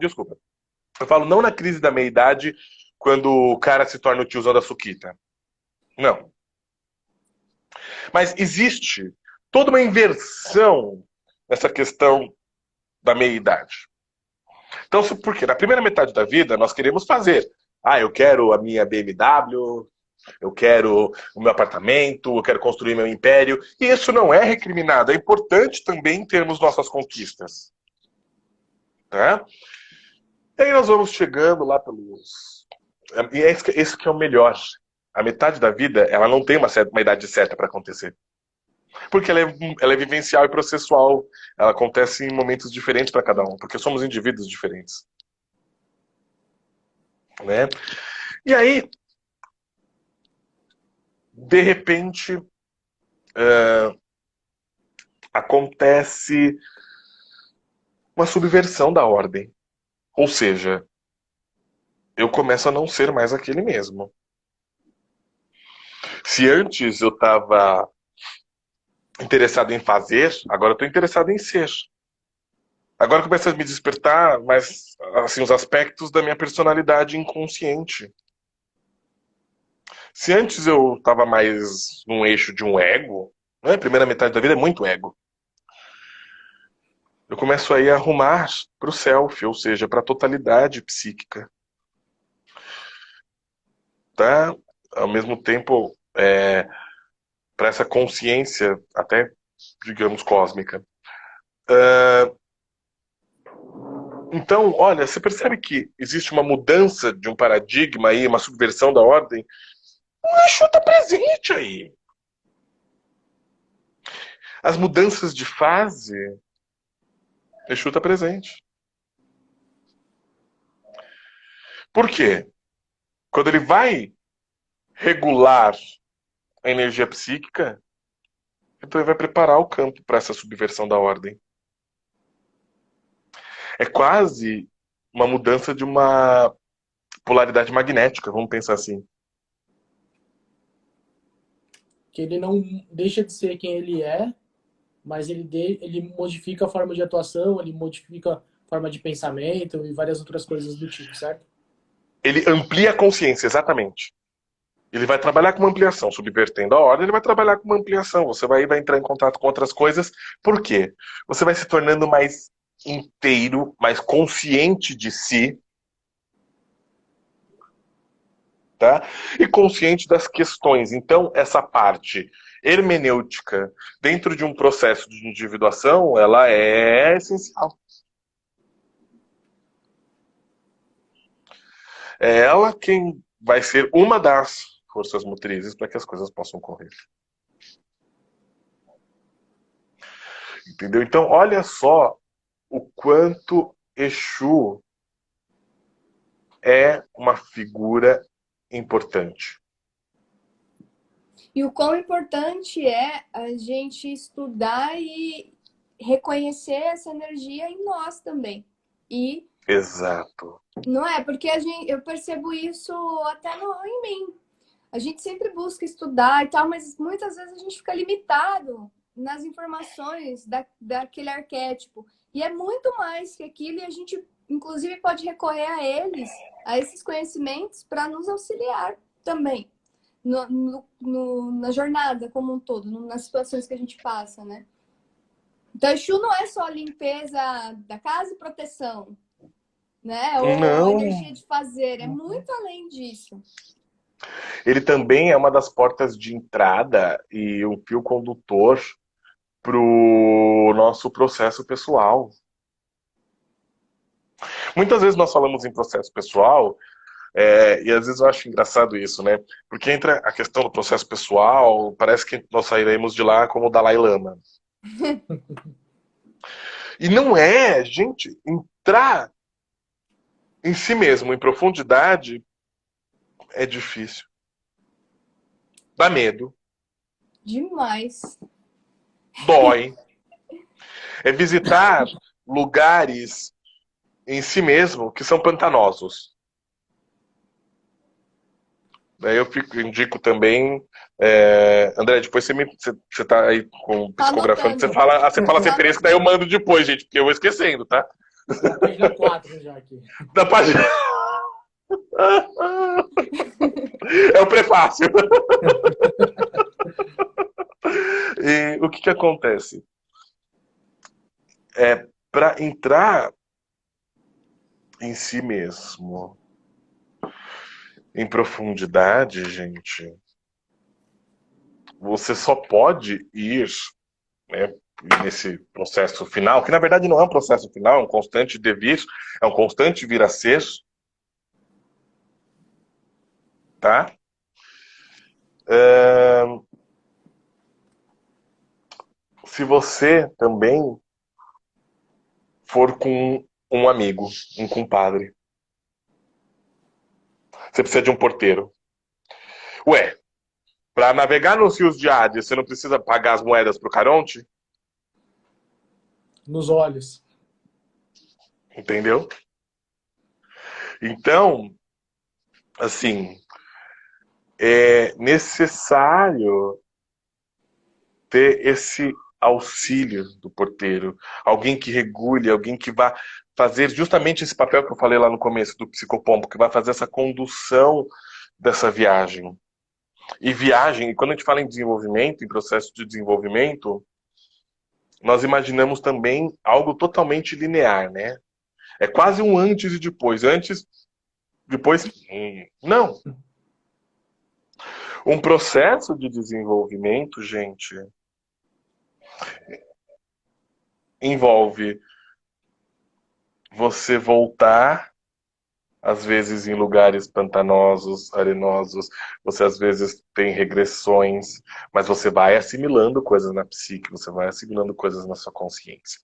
não na crise da meia-idade quando o cara se torna o tiozão da suquita. Não. Mas existe toda uma inversão nessa questão da meia-idade. Então, porque na primeira metade da vida nós queremos fazer. Eu quero a minha BMW, eu quero o meu apartamento, eu quero construir meu império. E isso não é recriminado. É importante também termos nossas conquistas. Tá? E aí nós vamos chegando lá pelos... E esse que é o melhor. A metade da vida, ela não tem uma idade certa para acontecer. Porque ela é vivencial e processual. Ela acontece em momentos diferentes para cada um. Porque somos indivíduos diferentes. Né? E aí, de repente, acontece uma subversão da ordem. Ou seja, eu começo a não ser mais aquele mesmo. Se antes eu estava interessado em fazer, agora eu estou interessado em ser. Agora começa a me despertar mais assim, os aspectos da minha personalidade inconsciente. Se antes eu estava mais num eixo de um ego, né? A primeira metade da vida é muito ego. Eu começo aí a arrumar para o self, ou seja, para a totalidade psíquica. Tá? Ao mesmo tempo, para essa consciência, até, digamos, cósmica. Então, olha, você percebe que existe uma mudança de um paradigma aí, uma subversão da ordem? O Exu está presente aí. As mudanças de fase, o Exu está presente. Por quê? Quando ele vai regular a energia psíquica, então ele vai preparar o campo para essa subversão da ordem. É quase uma mudança de uma polaridade magnética, vamos pensar assim. Que ele não deixa de ser quem ele é, mas ele modifica a forma de atuação, ele modifica a forma de pensamento e várias outras coisas do tipo, certo? Ele amplia a consciência, exatamente. Ele vai trabalhar com uma ampliação, subvertendo a ordem, ele vai trabalhar com uma ampliação. Você vai entrar em contato com outras coisas. Por quê? Você vai se tornando mais inteiro, mais consciente de si, tá? E consciente das questões. Então, essa parte hermenêutica dentro de um processo de individuação, ela é essencial. É ela quem vai ser uma das forças motrizes para que as coisas possam correr. Entendeu? Então, olha só o quanto Exu é uma figura importante. E o quão importante é a gente estudar e reconhecer essa energia em nós também. E Exato. não é, porque eu percebo isso até em mim. A gente sempre busca estudar e tal, mas muitas vezes a gente fica limitado nas informações daquele arquétipo. E é muito mais que aquilo, e a gente, inclusive, pode recorrer a eles, a esses conhecimentos, para nos auxiliar também na jornada como um todo, nas situações que a gente passa, né? Então, Exu não é só limpeza da casa e proteção, né? Ou Não. energia de fazer, é muito além disso. Ele também é uma das portas de entrada e um fio condutor para o nosso processo pessoal. Muitas vezes nós falamos em processo pessoal, e às vezes eu acho engraçado isso, né? Porque entra a questão do processo pessoal, parece que nós sairemos de lá como o Dalai Lama. E não é, gente, entrar em si mesmo, em profundidade, é difícil. Dá medo. Demais. Dói. É visitar lugares em si mesmo que são pantanosos. Daí eu indico também. André, depois você tá aí psicografando, você fala as referências, que daí eu mando depois, gente, porque eu vou esquecendo, tá? Na página 4 já aqui. Da página. É o prefácio. E o que acontece? Para entrar em si mesmo, em profundidade, gente, você só pode ir, né, nesse processo final, que na verdade não é um processo final, é um constante devir, é um constante vir a ser, tá? Se você também for com um amigo, um compadre, você precisa de um porteiro. Ué, para navegar nos rios de Hades, você não precisa pagar as moedas pro Caronte? Nos olhos. Entendeu? Então, assim, é necessário ter esse auxílio do porteiro, alguém que regule, alguém que vá fazer justamente esse papel que eu falei lá no começo do psicopompo, que vai fazer essa condução dessa viagem. E quando a gente fala em desenvolvimento, em processo de desenvolvimento, nós imaginamos também algo totalmente linear, né? É quase um antes e depois. Antes, depois, não. Um processo de desenvolvimento, gente, envolve você voltar, às vezes em lugares pantanosos, arenosos, você às vezes tem regressões, mas você vai assimilando coisas na psique, você vai assimilando coisas na sua consciência.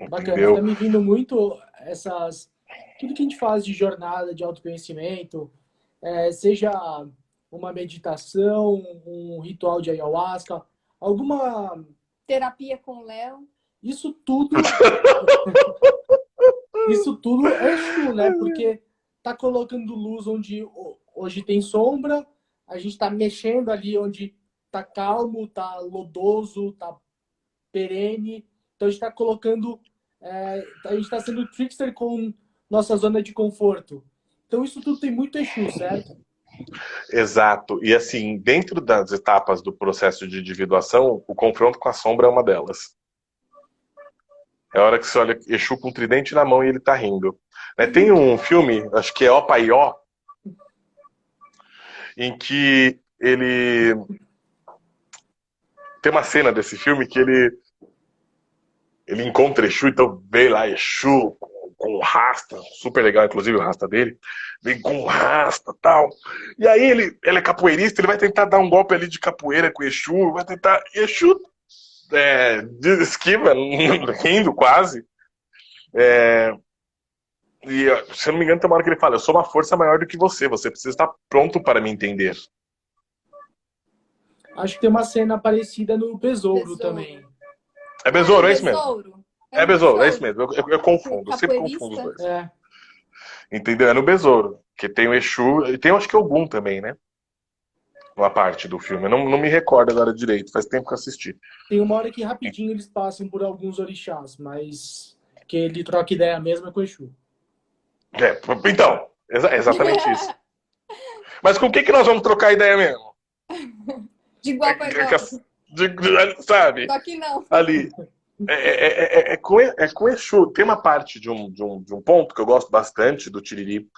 Bacana. Tá Entendeu? me vindo muito essas... Tudo que a gente faz de jornada, de autoconhecimento, seja uma meditação, um ritual de ayahuasca, alguma... Terapia com o Léo. Isso tudo... Isso tudo é Exu, né? Porque tá colocando luz onde hoje tem sombra, a gente tá mexendo ali onde tá calmo, tá lodoso, tá perene. Então a gente tá colocando... a gente tá sendo trickster com nossa zona de conforto. Então isso tudo tem muito Exu, certo? Exato. E assim, dentro das etapas do processo de individuação, o confronto com a sombra é uma delas. É a hora que você olha Exu com um tridente na mão e ele tá rindo. Tem um filme, acho que é Ó Pai Ó, em que ele... Tem uma cena desse filme que ele encontra Exu, então vem lá Exu com o rasta, super legal, inclusive o rasta dele, vem com o rasta e tal. E aí ele é capoeirista, ele vai tentar dar um golpe ali de capoeira com o Exu, vai tentar... E Exu esquiva, rindo quase. E, se eu não me engano, tem uma hora que ele fala: eu sou uma força maior do que você precisa estar pronto para me entender. Acho que tem uma cena parecida no Besouro também. É besouro, é isso mesmo. Besouro. É besouro, é isso mesmo. Eu confundo, eu sempre confundo os dois. Entendeu? É no besouro, que tem o Exu, e tem, acho que Ogum também, né? Uma parte do filme. Eu não me recordo agora direito, faz tempo que eu assisti. Tem uma hora que rapidinho eles passam por alguns orixás, mas que ele troca ideia mesmo é com o Exu. Então, exatamente isso. Mas com o que nós vamos trocar ideia mesmo? De igual para igual. Sabe? Só que não. Ali. É com Exu. Tem uma parte de um ponto que eu gosto bastante do Tiriri,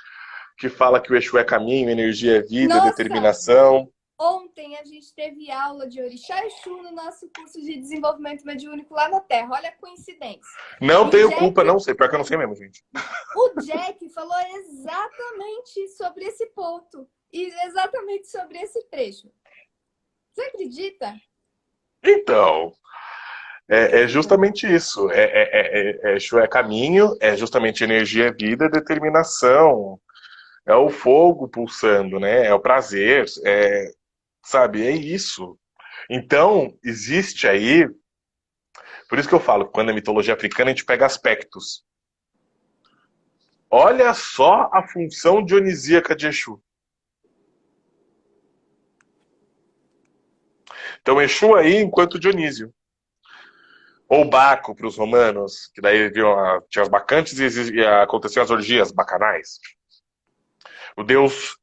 que fala que o Exu é caminho, energia é vida, Nossa! Determinação. Ontem a gente teve aula de Orixá Exu no nosso curso de desenvolvimento mediúnico lá na Terra. Olha a coincidência. Não tenho culpa, não sei. Pior que eu não sei mesmo, gente. O Jack falou exatamente sobre esse ponto. E exatamente sobre esse trecho. Você acredita? Então, é justamente isso. Exu é caminho, é justamente energia é vida, determinação. É o fogo pulsando, né? É o prazer, sabe? É isso. Então, existe aí... Por isso que eu falo, quando é mitologia africana, a gente pega aspectos. Olha só a função dionisíaca de Exu. Então, Exu aí enquanto Dionísio. Ou Baco para os romanos, que daí tinha as bacantes e aconteciam as orgias bacanais. O deus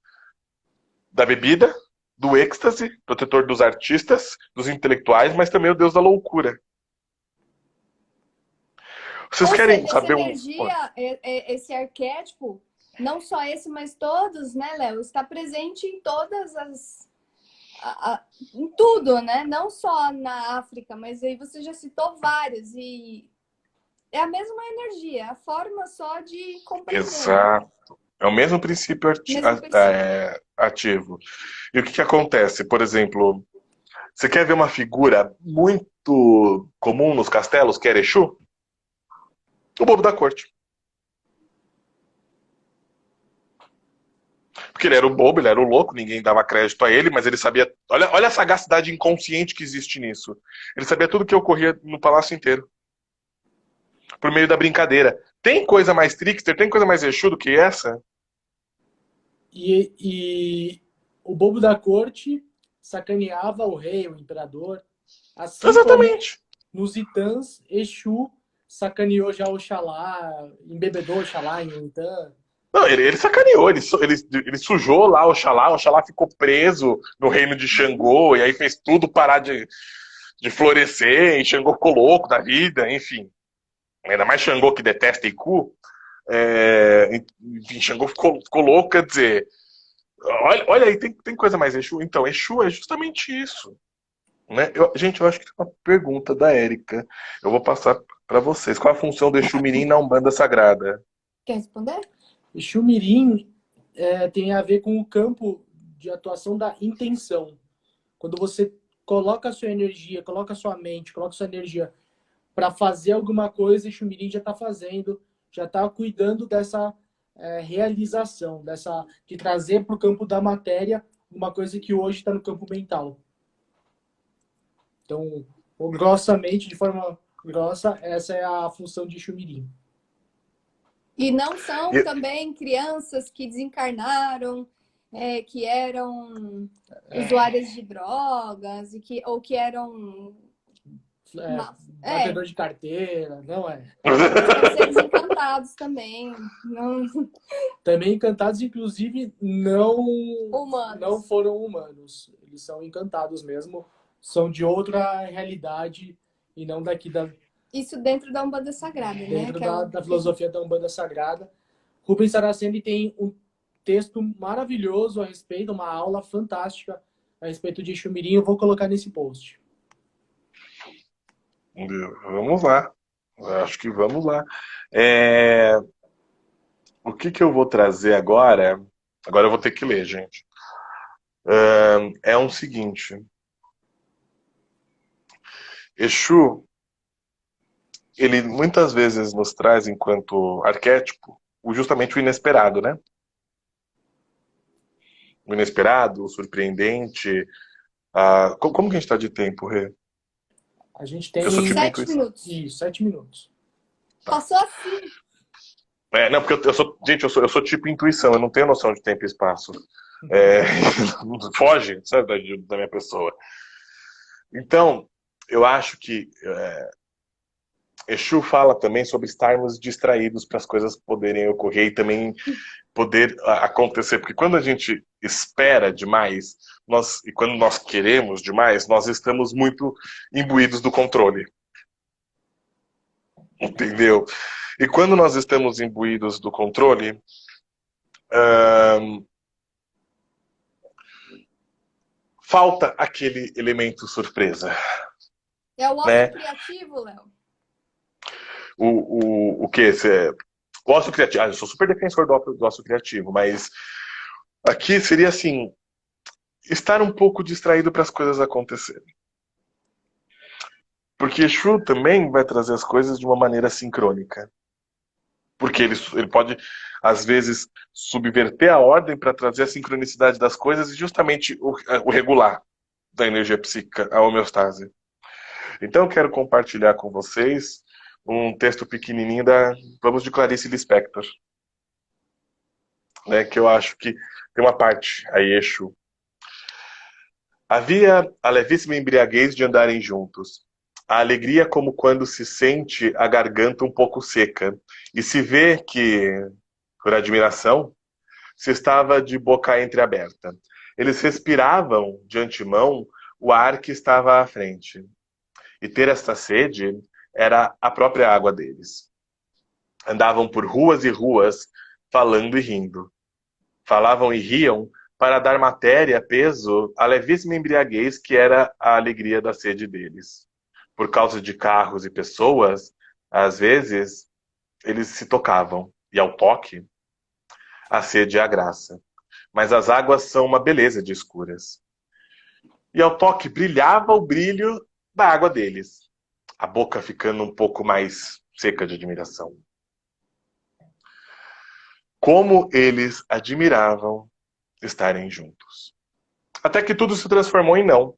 da bebida, do êxtase, protetor dos artistas, dos intelectuais, mas também o deus da loucura. Vocês querem saber essa energia, esse arquétipo, não só esse, mas todos, né, Léo? Está presente em todas as... em tudo, né? Não só na África, mas aí você já citou vários. E é a mesma energia, a forma só de compreender. Exato. É o mesmo princípio ativo. E o que acontece? Por exemplo, você quer ver uma figura muito comum nos castelos, que é Exu? O bobo da corte. Porque ele era o bobo, ele era o louco, ninguém dava crédito a ele, mas ele sabia... Olha a sagacidade inconsciente que existe nisso. Ele sabia tudo o que ocorria no palácio inteiro. Por meio da brincadeira. Tem coisa mais trickster, tem coisa mais Exu do que essa? E o bobo da corte sacaneava o rei, o imperador. Assim como Exatamente. nos Itãs, Exu sacaneou já Oxalá, embebedou Oxalá em um Itã. Não, ele sacaneou, ele sujou lá o Oxalá ficou preso no reino de Xangô, e aí fez tudo parar de florescer, e Xangô ficou louco da vida, enfim. Ainda mais Xangô que detesta Iku. Enfim, Xangô ficou louco, quer dizer. Olha aí, tem coisa mais Exu. Então, Exu é justamente isso. Né? Gente, eu acho que tem uma pergunta da Érica. Eu vou passar para vocês. Qual a função do Exu Mirim na Umbanda Sagrada? Quer responder? Exu Mirim tem a ver com o campo de atuação da intenção. Quando você coloca a sua energia, coloca a sua mente, coloca a sua energia para fazer alguma coisa, Exu Mirim já está fazendo, já está cuidando dessa realização, de trazer para o campo da matéria uma coisa que hoje está no campo mental. Então, grossamente, de forma grossa, essa é a função de Exu Mirim. E não são E- também crianças que desencarnaram, que eram usuárias de drogas, ou que eram... Batedor de carteira, não é? São seres encantados também, não Também encantados, inclusive, não humanos. foram humanos. Eles são encantados mesmo, são de outra realidade e não daqui Isso dentro da Umbanda Sagrada, né? dentro da filosofia da Umbanda Sagrada. Rubens Saraceni tem um texto maravilhoso a respeito, uma aula fantástica a respeito de Exu Mirim. Eu vou colocar nesse post. Vamos lá. Acho que vamos lá. O que eu vou trazer agora? Agora eu vou ter que ler, gente. É o seguinte. Exu, ele muitas vezes nos traz, enquanto arquétipo, justamente o inesperado, né? O inesperado, o surpreendente. Como que a gente está de tempo, Rê? A gente Eu sou tem... tipo 7 intuição. minutos. Isso, 7 minutos. Passou assim. Não, porque gente, eu sou tipo intuição, eu não tenho noção de tempo e espaço. É, foge, sabe, da minha pessoa. Então, eu acho que Exu fala também sobre estarmos distraídos para as coisas poderem ocorrer e também poder acontecer. Porque quando a gente espera demais, e quando nós queremos demais, nós estamos muito imbuídos do controle. Entendeu? E quando nós estamos imbuídos do controle, falta aquele elemento surpresa. É o ócio Né? criativo, Léo? O que? O ócio criativo. Eu sou super defensor do ócio criativo, mas aqui seria assim, estar um pouco distraído para as coisas acontecerem. Porque Exu também vai trazer as coisas de uma maneira sincrônica. Porque ele pode, às vezes, subverter a ordem para trazer a sincronicidade das coisas e justamente o regular da energia psíquica, a homeostase. Então eu quero compartilhar com vocês um texto pequenininho vamos de Clarice Lispector. Né, que eu acho que tem uma parte aí, Exu. Havia a levíssima embriaguez de andarem juntos. A alegria como quando se sente a garganta um pouco seca e se vê que, por admiração, se estava de boca entreaberta. Eles respiravam de antemão o ar que estava à frente. E ter esta sede era a própria água deles. Andavam por ruas e ruas, falando e rindo. Falavam e riam para dar matéria, peso à levíssima embriaguez que era a alegria da sede deles. Por causa de carros e pessoas, às vezes, eles se tocavam, e ao toque, a sede é a graça. Mas as águas são uma beleza de escuras. E ao toque brilhava o brilho da água deles, a boca ficando um pouco mais seca de admiração. Como eles admiravam estarem juntos. Até que tudo se transformou em não.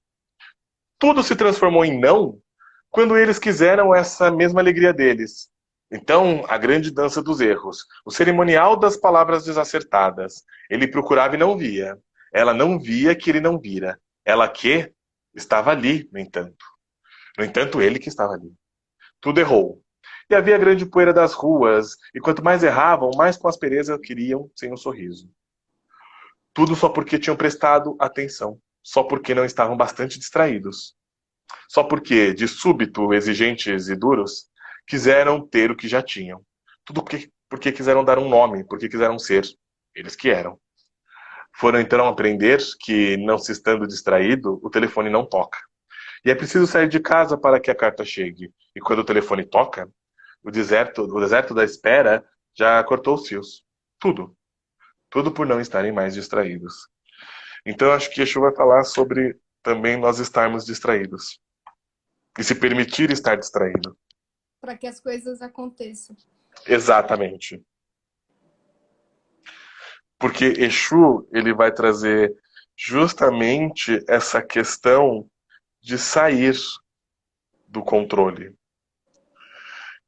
Tudo se transformou em não quando eles quiseram essa mesma alegria deles. Então, a grande dança dos erros. O cerimonial das palavras desacertadas. Ele procurava e não via. Ela não via que ele não vira. Ela que estava ali, no entanto. No entanto, ele que estava ali. Tudo errou. E havia grande poeira das ruas, e quanto mais erravam, mais com aspereza queriam sem um sorriso. Tudo só porque tinham prestado atenção. Só porque não estavam bastante distraídos. Só porque, de súbito, exigentes e duros, quiseram ter o que já tinham. Tudo porque quiseram dar um nome, porque quiseram ser eles que eram. Foram então aprender que, não se estando distraído, o telefone não toca. E é preciso sair de casa para que a carta chegue. E quando o telefone toca, o deserto da espera já cortou os fios. Tudo. Tudo por não estarem mais distraídos. Então acho que Exu vai falar sobre também nós estarmos distraídos. E se permitir estar distraído. Para que as coisas aconteçam. Exatamente. Porque Exu, ele vai trazer justamente essa questão de sair do controle.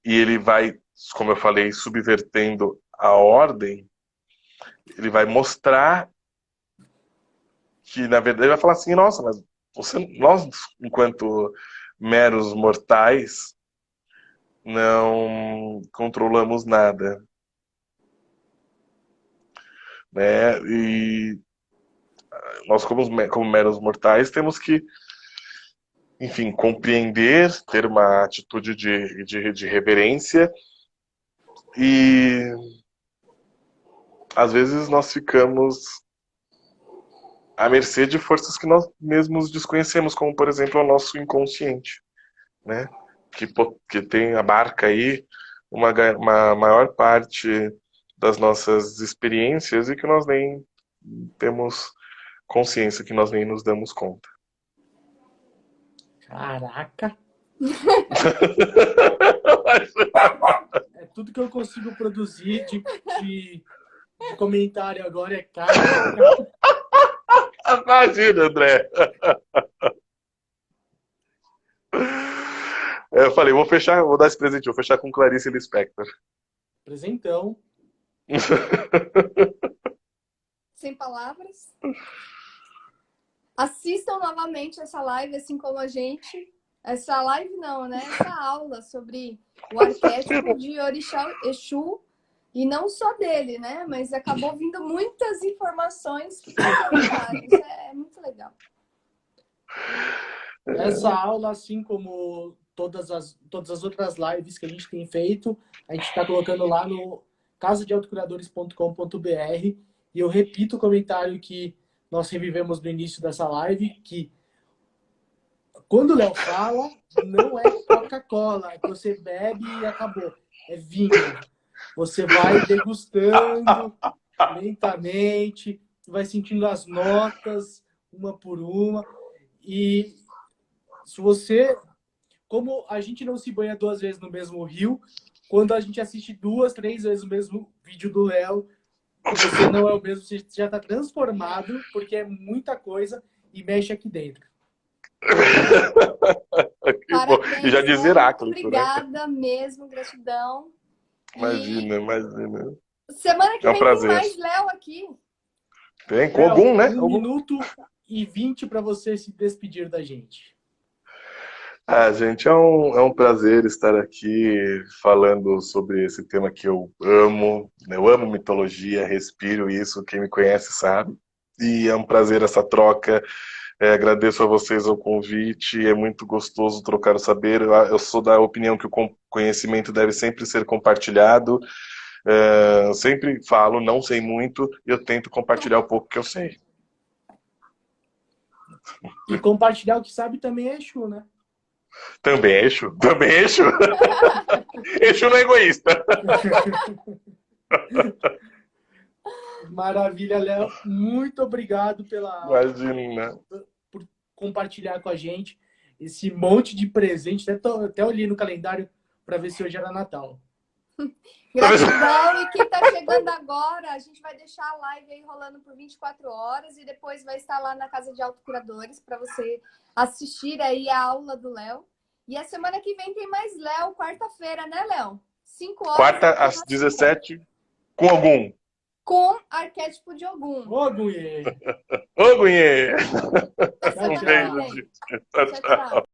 E ele vai, como eu falei, subvertendo a ordem. Ele vai mostrar que, na verdade, ele vai falar assim, nossa, mas nós, enquanto meros mortais, não controlamos nada. Né? E nós, como meros mortais, temos que, enfim, compreender, ter uma atitude de reverência e às vezes nós ficamos à mercê de forças que nós mesmos desconhecemos, como, por exemplo, o nosso inconsciente, né? Que tem, abarca aí uma maior parte das nossas experiências e que nós nem temos consciência, que nós nem nos damos conta. Caraca! É tudo que eu consigo produzir de comentário agora é caraca. Imagina, André. Eu falei, vou dar esse presente, vou fechar com Clarice Lispector. Presentão. Sem palavras. Assistam novamente essa live, assim como a gente. Essa live não, né? Essa aula sobre o arquétipo de Orixá Exu. E não só dele, né? Mas acabou vindo muitas informações complementares. É muito legal. Essa aula, assim como todas as outras lives que a gente tem feito, a gente está colocando lá no casadeautocuradores.com.br. E eu repito o comentário que nós revivemos no início dessa live, que quando o Léo fala, não é Coca-Cola, que você bebe e acabou. É vinho. Você vai degustando lentamente, vai sentindo as notas, uma por uma. E se você... Como a gente não se banha 2 vezes no mesmo rio, quando a gente assiste 2, 3 vezes o mesmo vídeo do Léo, você não é o mesmo, você já está transformado, porque é muita coisa e mexe aqui dentro. Parabéns, e já diz Léo, Heráclito, muito obrigada mesmo, gratidão. Imagina. Semana que É um vem prazer. tem mais Léo aqui. Tem, com algum, né? 1 minuto e 20 para você se despedir da gente. Gente, é um prazer estar aqui falando sobre esse tema que eu amo. Eu amo mitologia, respiro isso, quem me conhece sabe. E é um prazer essa troca. Agradeço a vocês o convite, é muito gostoso trocar o saber. Eu sou da opinião que o conhecimento deve sempre ser compartilhado. Eu sempre falo, não sei muito, e eu tento compartilhar o pouco que eu sei. E compartilhar o que sabe também é Exu, né? Também é Exu. Também é Exu. Exu não é egoísta. Maravilha, Léo. Muito obrigado Imagina. por compartilhar com a gente esse monte de presente. Até olhei no calendário para ver se hoje era Natal. Gratidão. E quem está chegando agora, a gente vai deixar a live aí rolando por 24 horas e depois vai estar lá na Casa de Autocuradores para você assistir aí a aula do Léo. E a semana que vem tem mais Léo, quarta-feira, né, Léo? 5 horas. Quarta às 17, com algum. Com arquétipo de Ogum. Ô, Gunhê! Ô, Gunhê! Até semana Um que beijo, vem. gente. Tchau, tchau.